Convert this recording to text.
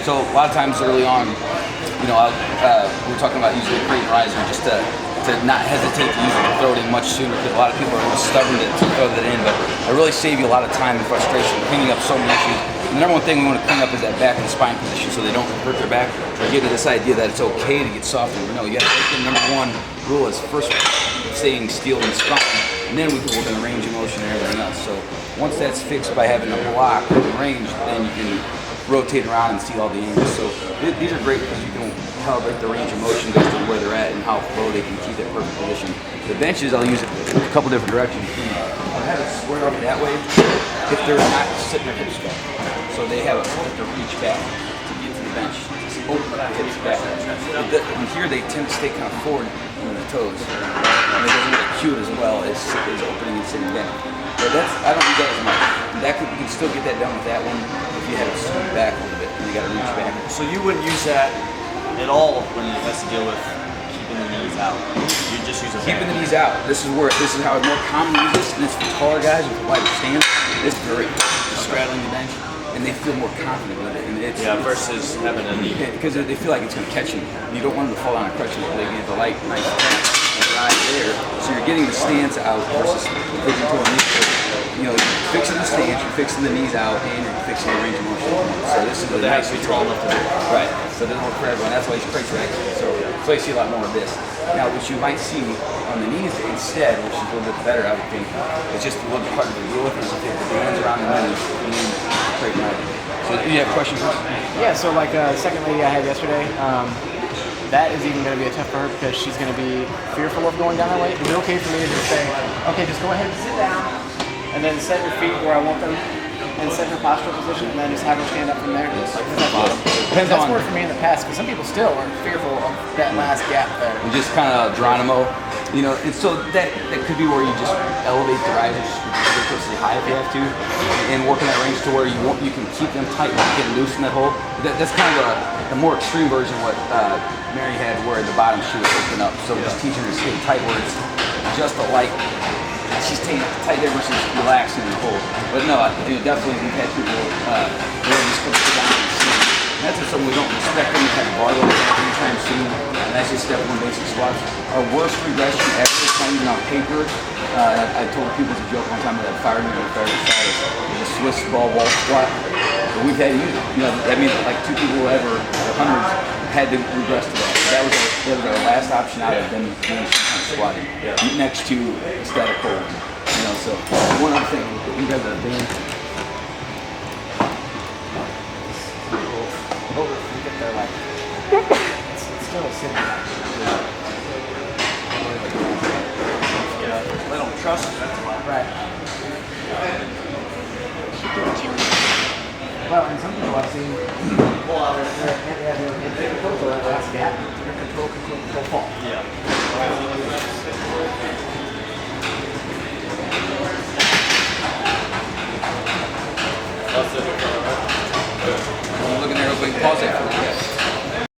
So a lot of times early on, you know, we're talking about using the crate and riser just to not hesitate to use it, to throw it in much sooner, because a lot of people are stubborn to throw that in, but it really saves you a lot of time and frustration, cleaning up so many issues. And the number one thing we want to clean up is that back and spine position, so they don't hurt their back, or get to this idea that it's okay to get softer. No, you got to take the number one rule is first staying still and strong, and then we can work on the range of motion and everything else. So once that's fixed by having a block and range, then you can rotate around and see all the angles. So these are great because you can calibrate the range of motion based on where they're at and how low they can keep that perfect position. The benches, I'll use it a couple different directions. I'll have it square up that way if they're not sitting their hips back. So they have to reach back to get to the bench. Just open up the hips back. And here they tend to stay kind of forward on the toes. And it doesn't get cute as well as opening and sitting down. But I don't do that as much. You can still get that done with that one if you have it scoot back a little bit and you got to reach back. So you wouldn't use that at all when it has to deal with keeping the knees out. You just use a keeping the knees out. This is how I more commonly use this, and it's for taller guys with wider stance. It's great. Just straddling the bench, and they feel more confident with it. And versus having a knee. Because they feel like it's going to catch them. You don't want them to fall on a crutch, they get the light, nice ride there. So you're getting the stance out versus pushing to a knee. You know, you're fixing the stance, you're fixing the knees out, and you're fixing the range of motion. So this is they have to be tall enough to do it. Right. So it doesn't work for everyone. That's why you crate tracks. So you see a lot more of this. Now, what you might see on the knees instead, which is a little bit better, I would think, is just a little bit harder to deal with, is if you have the bands around the knees and then crate right. So you have questions? Yeah. So like the second lady I had yesterday. That is even going to be a tough for her because she's going to be fearful of going down that way. Is it okay for me to just say, okay, just go ahead and sit down, and then set your feet where I want them, and set her postural position, and then just have her stand up from there? Depends That's on. worked for me in the past because some people still are fearful of that last gap there. And just kind of Geronimo, you know, and so that could be where you just elevate the risers ridiculously high if you have to, and work in that range to where you can keep them tight and get loose in that hole. That's kind of a more extreme version of what Mary had, where the bottom shoe would open up. So just teaching her to stay tight where it's just a light. She's staying tight there versus relaxing in the hole. But no, definitely we've had people really just come sit down and see. And that's just something we don't expect them to have barbell anytime soon. And that's just step one basic squats. Our worst regression ever is not even on paper. I told people as a joke one time that I fired me with the Swiss ball wall squat. But we've had to use it. You know, that means like 2 people ever, or hundreds, had to regress to that. That was our last option out of them doing some kind of squatting next to static hold. You know, so one other thing, you got the band. Over, you get there like it's still sitting back. They don't trust it, that's why. Right. Well, and some people I've seen. Well,